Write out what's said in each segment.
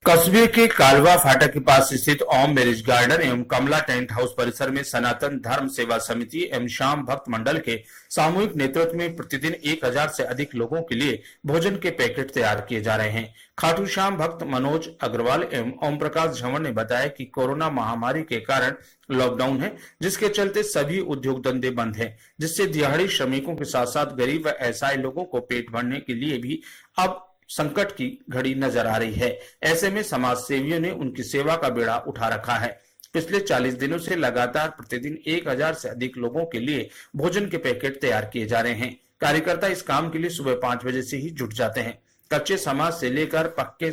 कस्बे के कालवा फाटक के पास स्थित ओम मैरिज गार्डन एवं कमला टेंट हाउस परिसर में सनातन धर्म सेवा समिति एवं श्याम भक्त मंडल के सामूहिक नेतृत्व में प्रतिदिन 1000 से अधिक लोगों के लिए भोजन के पैकेट तैयार किए जा रहे हैं। खाटू श्याम भक्त मनोज अग्रवाल एवं ओम प्रकाश झंवर ने बताया कि कोरोना महामारी के कारण लॉकडाउन है, जिसके चलते सभी उद्योग धंधे बंद हैं, जिससे दिहाड़ी श्रमिकों के साथ साथ गरीब व असहाय लोगों को पेट भरने के लिए भी अब संकट की घड़ी नजर आ रही है। ऐसे में समाज सेवियों ने उनकी सेवा का बेड़ा उठा रखा है। पिछले 40 दिनों से लगातार प्रतिदिन 1000 से अधिक लोगों के लिए भोजन के पैकेट तैयार किए जा रहे हैं। कार्यकर्ता इस काम के लिए सुबह 5 बजे से ही जुट जाते हैं। कच्चे सामान से लेकर पक्के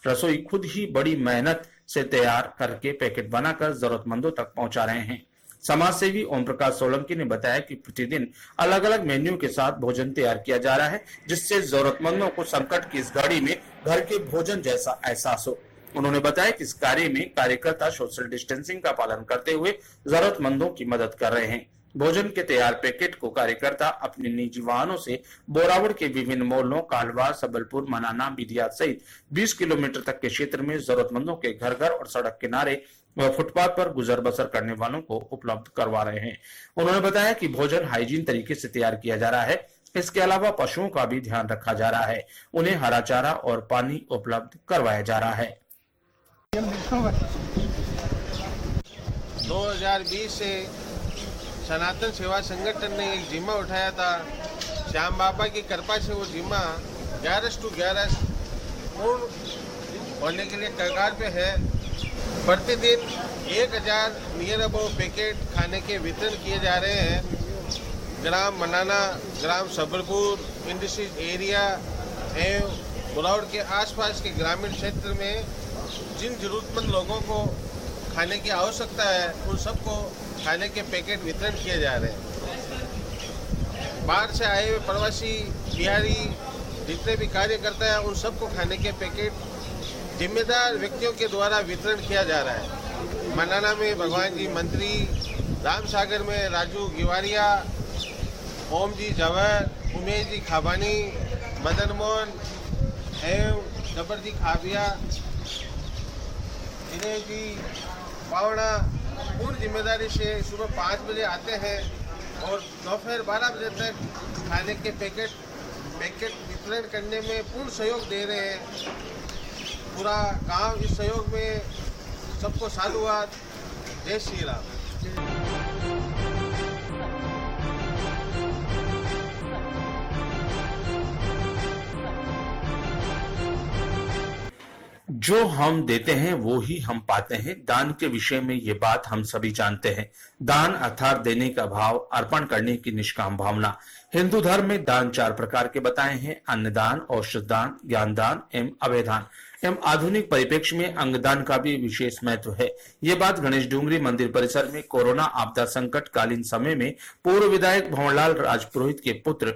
रसोई खुद ही बड़ी मेहनत से तैयार करके पैकेट बनाकर जरूरतमंदों तक पहुंचा रहे हैं। समाज सेवी ओम प्रकाश सोलंकी ने बताया कि प्रतिदिन अलग अलग मेन्यू के साथ भोजन तैयार किया जा रहा है, जिससे जरूरतमंदों को संकट की इस घड़ी में घर के भोजन जैसा एहसास हो। उन्होंने बताया कि इस कार्य में कार्यकर्ता सोशल डिस्टेंसिंग का पालन करते हुए जरूरतमंदों की मदद कर रहे हैं। भोजन के तैयार पैकेट को कार्यकर्ता अपने निजी वाहनों से बोरावड़ के विभिन्न मोहल्लों कालवा, सबलपुर, मनाना, बिदिया सहित 20 किलोमीटर तक के क्षेत्र में जरूरतमंदों के घर घर और सड़क किनारे व फुटपाथ पर गुजर बसर करने वालों को उपलब्ध करवा रहे हैं। उन्होंने बताया कि भोजन हाइजीन तरीके से तैयार किया जा रहा है। इसके अलावा पशुओं का भी ध्यान रखा जा रहा है। उन्हें हरा चारा और पानी उपलब्ध करवाया जा रहा है। 2020 से सनातन सेवा संगठन ने एक जिम्मा उठाया था। श्याम बाबा की कृपा से वो जिम्मा 11 पूर्ण होने के लिए कगार पे है। प्रतिदिन 1000 नियर अबाउट पैकेट खाने के वितरण किए जा रहे हैं। ग्राम मनाना, ग्राम सबलपुर, इंडस्ट्रियल एरिया एवं बुलावड़ के आसपास के ग्रामीण क्षेत्र में जिन जरूरतमंद लोगों को खाने की आवश्यकता है, उन सबको खाने के पैकेट वितरण किए जा रहे हैं। बाहर से आए हुए प्रवासी बिहारी जितने भी कार्यकर्ता हैं, उन सबको खाने के पैकेट जिम्मेदार व्यक्तियों के द्वारा वितरण किया जा रहा है। मनाना में भगवान जी मंत्री, राम सागर में राजू गिवारिया, ओम जी जवर, उमेश जी खाबानी, मदन मोहन एवं जबर जी खाबिया, दिनेश जी पावड़ा पूर्ण जिम्मेदारी से सुबह 5 बजे आते हैं और दोपहर 12 बजे तक खाने के पैकेट वितरण करने में पूर्ण सहयोग दे रहे हैं। पूरा गांव इस सहयोग में सबको साधुवाद। जय श्री राम। जो हम देते हैं वो ही हम पाते हैं। दान के विषय में ये बात हम सभी जानते हैं। दान अर्थात देने का भाव, अर्पण करने की निष्काम भावना। हिंदू धर्म में दान 4 प्रकार के बताए हैं: अन्नदान, औषध दान, ज्ञान दान एवं अभयदान। एवं आधुनिक परिप्रेक्ष्य में अंगदान का भी विशेष महत्व है। ये बात गणेश डूंगरी मंदिर परिसर में कोरोना आपदा संकट कालीन समय में पूर्व विधायक भंवरलाल राजपुरोहित के पुत्र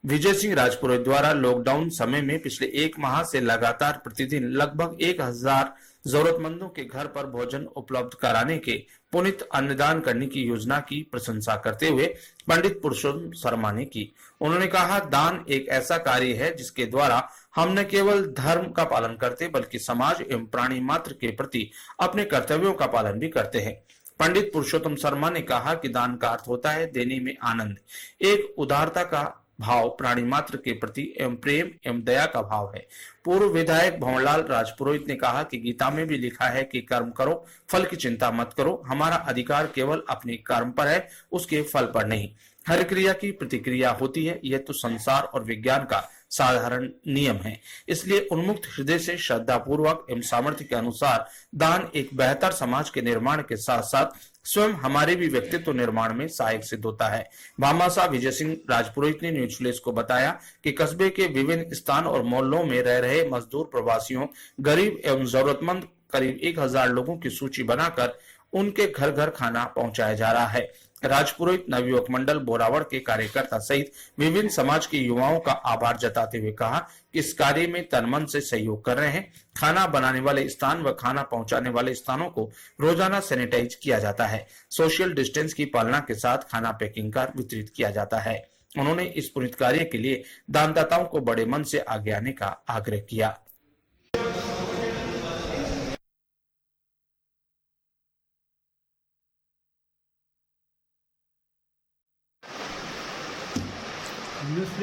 विजय सिंह राजपुरोहित द्वारा लॉकडाउन समय में पिछले 1 माह से लगातार प्रतिदिन लगभग 1000 जरूरतमंदों के घर पर भोजन उपलब्ध कराने के पुनित अन्नदान करने की योजना की प्रशंसा करते हुए पंडित पुरुषोत्तम शर्मा ने की। उन्होंने कहा, दान एक ऐसा कार्य है जिसके द्वारा हम न केवल धर्म का पालन करते बल्कि समाज एवं प्राणी मात्र के प्रति अपने कर्तव्यों का पालन भी करते हैं। पंडित पुरुषोत्तम शर्मा ने कहा कि दान का अर्थ होता है देने में आनंद, एक उदारता का भाव, प्राणी मात्र के प्रति एवं प्रेम एवं दया का भाव है। पूर्व विधायक भंवरलाल राजपुरोहित ने कहा कि गीता में भी लिखा है कि कर्म करो, फल की चिंता मत करो। हमारा अधिकार केवल अपने कर्म पर है, उसके फल पर नहीं। हर क्रिया की प्रतिक्रिया होती है, यह तो संसार और विज्ञान का साधारण नियम है। इसलिए उन्मुक्त हृदय से श्रद्धा पूर्वक एवं सामर्थ्य के अनुसार दान एक बेहतर समाज के निर्माण के साथ साथ स्वयं हमारे भी व्यक्तित्व निर्माण में सहायक सिद्ध होता है। भामाशाह विजय सिंह राजपुरोहित ने न्यूज फ्लैश को बताया कि कस्बे के विभिन्न स्थान और मोहल्लों में रह रहे मजदूर, प्रवासियों, गरीब एवं जरूरतमंद करीब 1000 लोगों की सूची बनाकर उनके घर घर खाना पहुंचाया जा रहा है। राजपुरोहित नवयुवक मंडल बोरावड़ के कार्यकर्ता सहित विभिन्न समाज के युवाओं का आभार जताते हुए कहा कि इस कार्य में तन मन से सहयोग कर रहे हैं। खाना बनाने वाले स्थान व खाना पहुंचाने वाले स्थानों को रोजाना सैनिटाइज किया जाता है। सोशल डिस्टेंस की पालना के साथ खाना पैकिंग कर वितरित किया जाता है। उन्होंने इस पुनीत कार्य के लिए दानदाताओं को बड़े मन से आगे आने का आग्रह किया।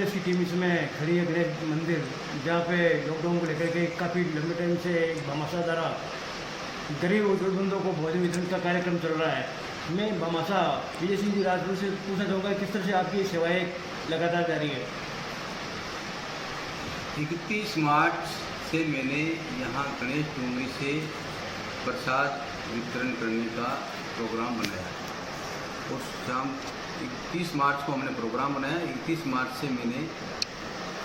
एसटीएस की टीम इसमें खड़ी है गणेश मंदिर, जहाँ पे लॉकडाउन को लेकर के काफ़ी लंबे टाइम से भामाशाह द्वारा गरीब और जरूरतमंदों को भोजन वितरण का कार्यक्रम चल रहा है। मैं भामाशाह विजय सिंह जी राजपूत से पूछना चाहूँगा किस तरह से आपकी सेवाएँ लगातार जारी है। 31 मार्च से मैंने यहाँ गणेश डोंगरी से प्रसाद वितरण करने का प्रोग्राम बनाया और शाम 31 मार्च को हमने प्रोग्राम बनाया। 31 मार्च से मैंने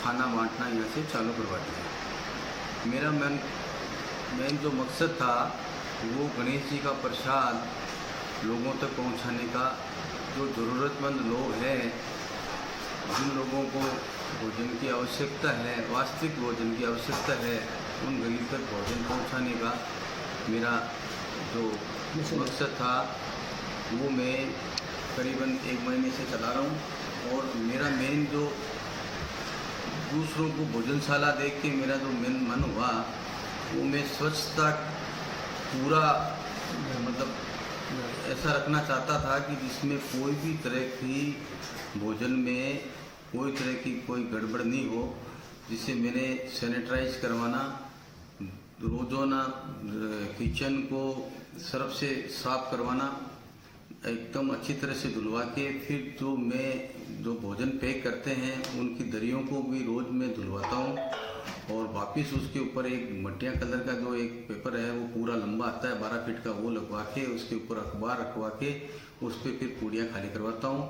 खाना बांटना यहाँ से चालू करवा दिया। मेरा मेन जो मकसद था वो गणेश जी का प्रसाद लोगों तक पहुँचाने का। जो ज़रूरतमंद लोग हैं, जिन लोगों को भोजन की आवश्यकता है, वास्तविक भोजन की आवश्यकता है, उन गरीब तक भोजन पहुँचाने का मेरा जो मकसद था वो मैं करीबन 1 महीने से चला रहा हूँ। और मेरा मेन जो दूसरों को भोजनशाला देख के मेरा जो मेन मन हुआ वो मैं स्वच्छता पूरा मतलब ऐसा रखना चाहता था कि जिसमें कोई भी तरह की भोजन में कोई तरह की कोई गड़बड़ नहीं हो। जिसे मैंने सैनिटाइज करवाना, रोज़ाना किचन को सर्फ से साफ करवाना, एकदम अच्छी तरह से धुलवा के फिर जो भोजन पैक करते हैं उनकी दरियों को भी रोज़ मैं धुलवाता हूँ। और वापस उसके ऊपर एक मटिया कलर का जो एक पेपर है वो पूरा लंबा आता है 12 फीट का, वो लगवा के उसके ऊपर अखबार रखवा के उस पर फिर पूड़ियाँ खाली करवाता हूँ।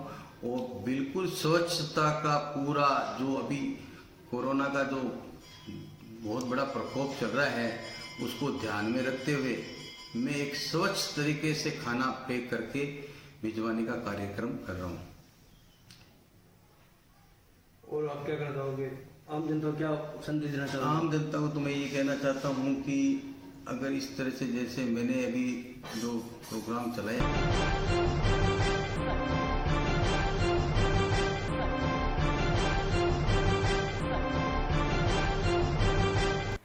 और बिल्कुल स्वच्छता का पूरा जो अभी कोरोना का जो बहुत बड़ा प्रकोप चल रहा है उसको ध्यान में रखते हुए मैं एक स्वच्छ तरीके से खाना पैक करके भिजवाने का कार्यक्रम कर रहा हूँ। और आप क्या कहना चाहोगे, आम जनता को क्या संदेश देना चाहोगे? आम जनता को तो मैं ये कहना चाहता हूँ कि अगर इस तरह से जैसे मैंने अभी जो प्रोग्राम चलाया।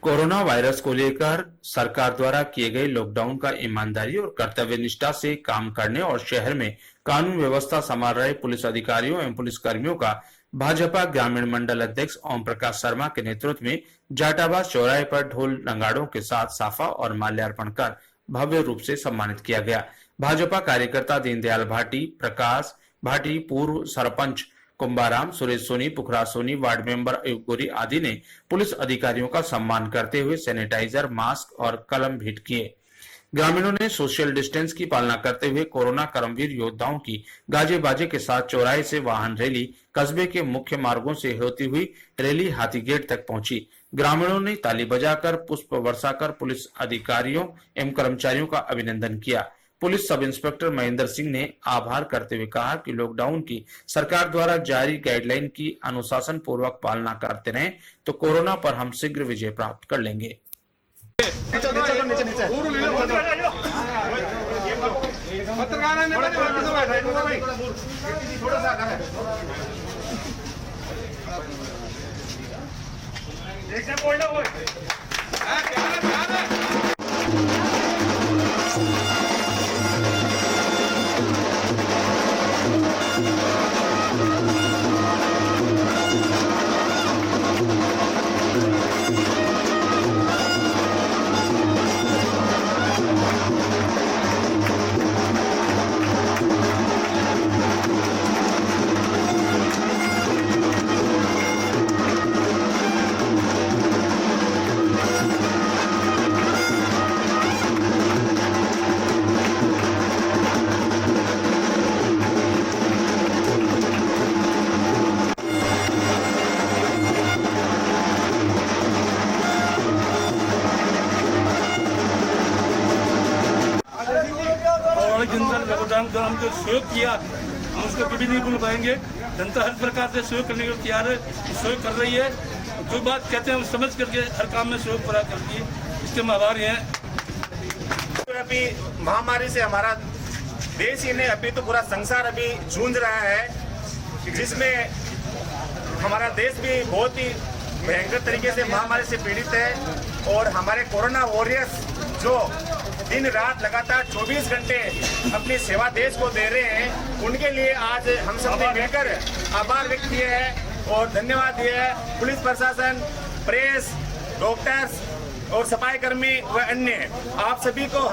कोरोना वायरस को लेकर सरकार द्वारा किए गए लॉकडाउन का ईमानदारी और कर्तव्य निष्ठा से काम करने और शहर में कानून व्यवस्था संभाल रहे पुलिस अधिकारियों एवं पुलिसकर्मियों का भाजपा ग्रामीण मंडल अध्यक्ष ओम प्रकाश शर्मा के नेतृत्व में जाटाबाद चौराहे पर ढोल नगाड़ों के साथ साफा और माल्यार्पण कर भव्य रूप से सम्मानित किया गया। भाजपा कार्यकर्ता दीनदयाल भाटी, प्रकाश भाटी, पूर्व सरपंच कुंभाराम, सुरेश सोनी, पुखराज सोनी, वार्ड मेंबर अयूब गोरी आदि ने पुलिस अधिकारियों का सम्मान करते हुए सैनिटाइजर, मास्क और कलम भेंट किए। ग्रामीणों ने सोशल डिस्टेंस की पालना करते हुए कोरोना कर्मवीर योद्धाओं की गाजे बाजे के साथ चौराहे से वाहन रैली कस्बे के मुख्य मार्गों से होती हुई रैली हाथी गेट तक पहुंची। ग्रामीणों ने ताली बजाकर पुष्प वर्षा कर पुलिस अधिकारियों एवं कर्मचारियों का अभिनंदन किया। Police sub inspector Mahendra Singh ने आभार करते हुए कहा कि लॉकडाउन की सरकार द्वारा जारी गाइडलाइन की अनुशासन पूर्वक पालना करते रहें तो कोरोना पर हम शीघ्र विजय प्राप्त कर लेंगे। लॉकडाउन का हम जो सहयोग किया हम उसको कभी नहीं भूल पाएंगे। जनता हर प्रकार से सहयोग करने के लिए तैयार है, सहयोग कर रही है। जो बात कहते हैं हम समझ करके हर काम में सहयोग पूरा करती है, इसके हम आभारी हैं। अभी महामारी से हमारा देश ही नहीं अभी तो पूरा संसार अभी जूझ रहा है, जिसमें हमारा देश भी बहुत ही भयंकर तरीके से महामारी से पीड़ित है। और हमारे कोरोना वॉरियर्स जो दिन रात लगातार 24 घंटे अपनी सेवा देश को दे रहे हैं, उनके लिए आज हम सब ने मिलकर आभार व्यक्त किए हैं। और धन्यवाद दिए है पुलिस प्रशासन, प्रेस, डॉक्टर्स और सफाई कर्मी व अन्य आप सभी को।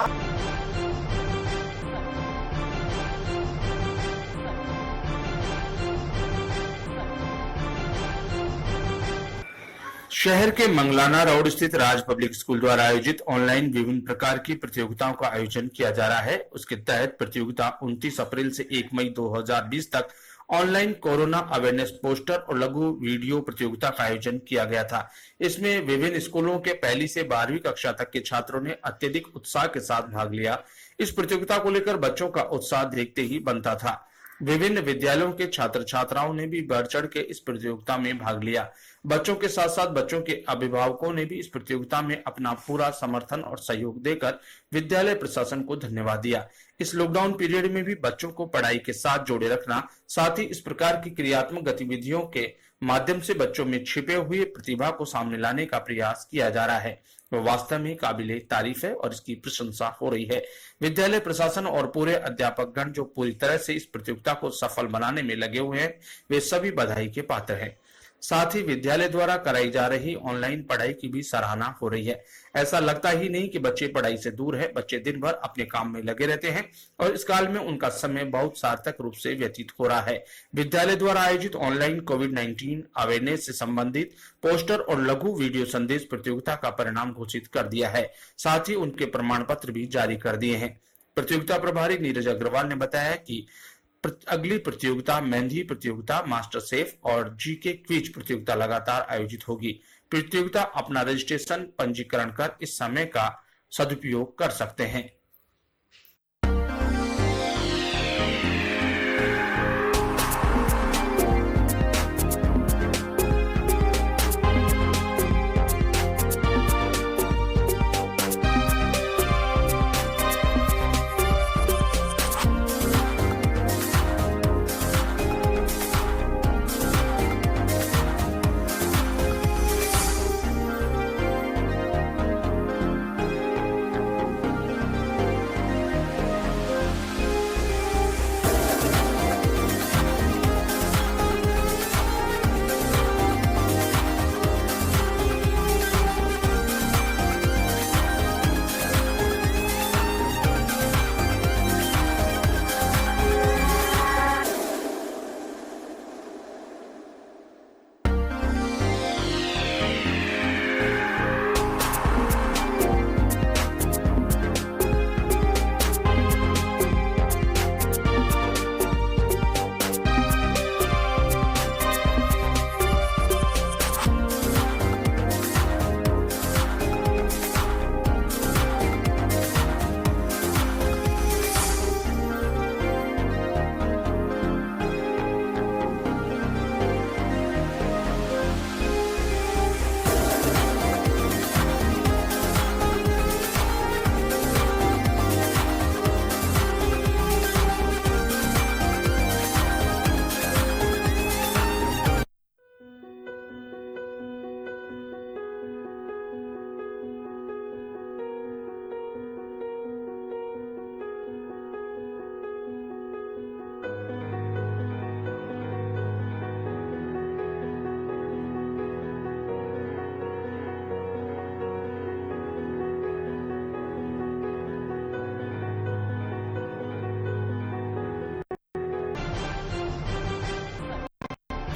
शहर के मंगलाना रोड स्थित राज पब्लिक स्कूल द्वारा आयोजित ऑनलाइन विभिन्न प्रकार की प्रतियोगिताओं का आयोजन किया जा रहा है। उसके तहत प्रतियोगिता 29 अप्रैल से 1 मई 2020 तक ऑनलाइन कोरोना अवेयरनेस पोस्टर और लघु वीडियो प्रतियोगिता का आयोजन किया गया था। इसमें विभिन्न स्कूलों के 1ली से 12वीं कक्षा तक के छात्रों ने अत्यधिक उत्साह के साथ भाग लिया। इस प्रतियोगिता को लेकर बच्चों का उत्साह देखते ही बनता था। विभिन्न विद्यालयों के छात्र छात्राओं ने भी बढ़ चढ़ के इस प्रतियोगिता में भाग लिया। बच्चों के साथ साथ बच्चों के अभिभावकों ने भी इस प्रतियोगिता में अपना पूरा समर्थन और सहयोग देकर विद्यालय प्रशासन को धन्यवाद दिया। इस लॉकडाउन पीरियड में भी बच्चों को पढ़ाई के साथ जोड़े रखना, साथ ही इस प्रकार की क्रियात्मक गतिविधियों के माध्यम से बच्चों में छिपे हुए प्रतिभा को सामने लाने का प्रयास किया जा रहा है, वो वास्तव में काबिले तारीफ है और इसकी प्रशंसा हो रही है। विद्यालय प्रशासन और पूरे अध्यापकगण जो पूरी तरह से इस प्रतियोगिता को सफल बनाने में लगे हुए हैं, वे सभी बधाई के पात्र हैं। साथ ही विद्यालय द्वारा कराई जा रही ऑनलाइन पढ़ाई की भी सराहना हो रही है। ऐसा लगता ही नहीं कि बच्चे पढ़ाई से दूर है। बच्चे दिन भर अपने काम में लगे रहते हैं और इस काल में उनका समय बहुत सार्थक रूप से व्यतीत हो रहा है। विद्यालय द्वारा आयोजित ऑनलाइन कोविड-19 अवेयरनेस से संबंधित पोस्टर और लघु वीडियो संदेश प्रतियोगिता का परिणाम घोषित कर दिया है। साथ ही उनके प्रमाण पत्र भी जारी कर दिए हैं। प्रतियोगिता प्रभारी नीरज अग्रवाल ने बताया कि अगली प्रतियोगिता मेहंदी प्रतियोगिता, मास्टर शेफ और जीके क्विज प्रतियोगिता लगातार आयोजित होगी। प्रतियोगिता अपना रजिस्ट्रेशन पंजीकरण कर इस समय का सदुपयोग कर सकते हैं।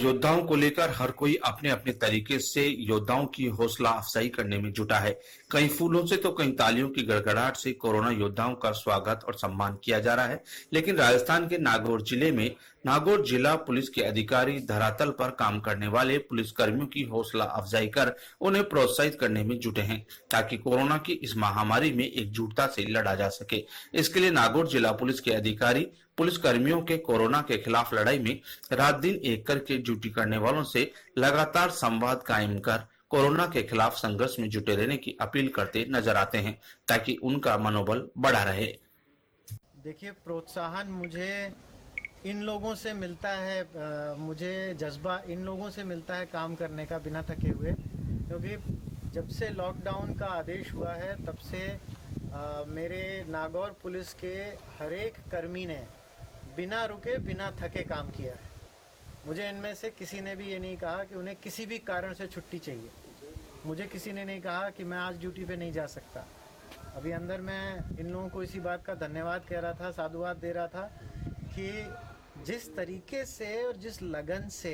योद्धाओं को लेकर हर कोई अपने अपने तरीके से योद्धाओं की हौसला अफजाई करने में जुटा है। कई फूलों से तो कई तालियों की गड़गड़ाहट से कोरोना योद्धाओं का स्वागत और सम्मान किया जा रहा है। लेकिन राजस्थान के नागौर जिले में नागौर जिला पुलिस के अधिकारी धरातल पर काम करने वाले पुलिस कर्मियों की हौसला अफजाई कर उन्हें प्रोत्साहित करने में जुटे हैं, ताकि कोरोना की इस महामारी में एकजुटता से लड़ा जा सके। इसके लिए नागौर जिला पुलिस के अधिकारी पुलिस कर्मियों के कोरोना के खिलाफ लड़ाई में रात दिन एक करके ड्यूटी करने वालों से लगातार संवाद कायम कर कोरोना के खिलाफ संघर्ष में जुटे रहने की अपील करते नजर आते हैं, ताकि उनका मनोबल बढ़ा रहे। देखिए, प्रोत्साहन मुझे इन लोगों से मिलता है, मुझे जज्बा इन लोगों से मिलता है काम करने का बिना थके हुए, क्योंकि जब से लॉकडाउन का आदेश हुआ है तब से मेरे नागौर पुलिस के हर एक कर्मी ने बिना रुके बिना थके काम किया है। मुझे इनमें से किसी ने भी ये नहीं कहा कि उन्हें किसी भी कारण से छुट्टी चाहिए। मुझे किसी ने नहीं कहा कि मैं आज ड्यूटी पे नहीं जा सकता। अभी अंदर मैं इन लोगों को इसी बात का धन्यवाद कह रहा था, साधुवाद दे रहा था कि जिस तरीके से और जिस लगन से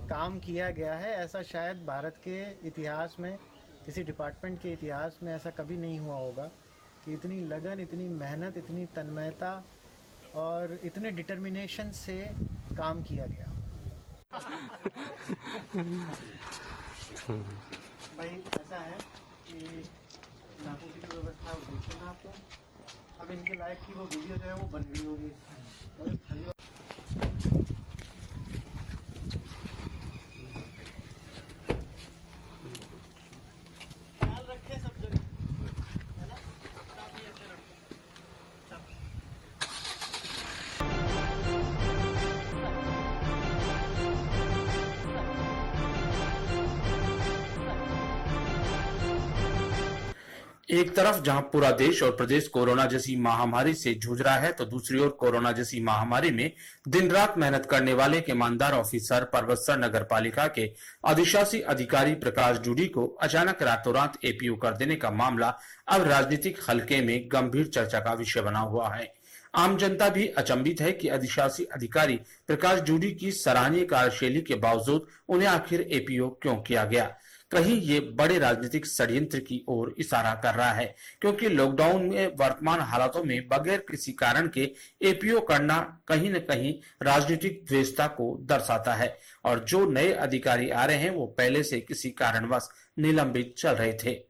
काम किया गया है, ऐसा शायद भारत के इतिहास में, किसी डिपार्टमेंट के इतिहास में ऐसा कभी नहीं हुआ होगा कि इतनी लगन, इतनी मेहनत, इतनी तन्मयता और इतने डिटर्मिनेशन से काम किया गया। भाई ऐसा है कि नाकों की जो व्यवस्था है वो देखते हैं आपको। अब इनके लायक की वो वीडियो जो है वो बन गई होगी। ख्याल रखें सब जगह, है ना? काफी ऐसे रखो। एक तरफ जहां पूरा देश और प्रदेश कोरोना जैसी महामारी से जूझ रहा है, तो दूसरी ओर कोरोना जैसी महामारी में दिन रात मेहनत करने वाले एक ईमानदार ऑफिसर परबतसर नगर पालिका के अधिशासी अधिकारी प्रकाश जूडी को अचानक रातों रात एपीओ कर देने का मामला अब राजनीतिक हलके में गंभीर चर्चा का विषय बना हुआ है। आम जनता भी अचंभित है कि अधिशासी अधिकारी प्रकाश जूडी की सराहनीय कार्यशैली के बावजूद उन्हें आखिर एपीओ क्यों किया गया। कहीं ये बड़े राजनीतिक षड्यंत्र की ओर इशारा कर रहा है, क्योंकि लॉकडाउन में वर्तमान हालातों में बगैर किसी कारण के एपीओ करना कहीं न कहीं राजनीतिक द्वेषता को दर्शाता है और जो नए अधिकारी आ रहे हैं वो पहले से किसी कारणवश निलंबित चल रहे थे।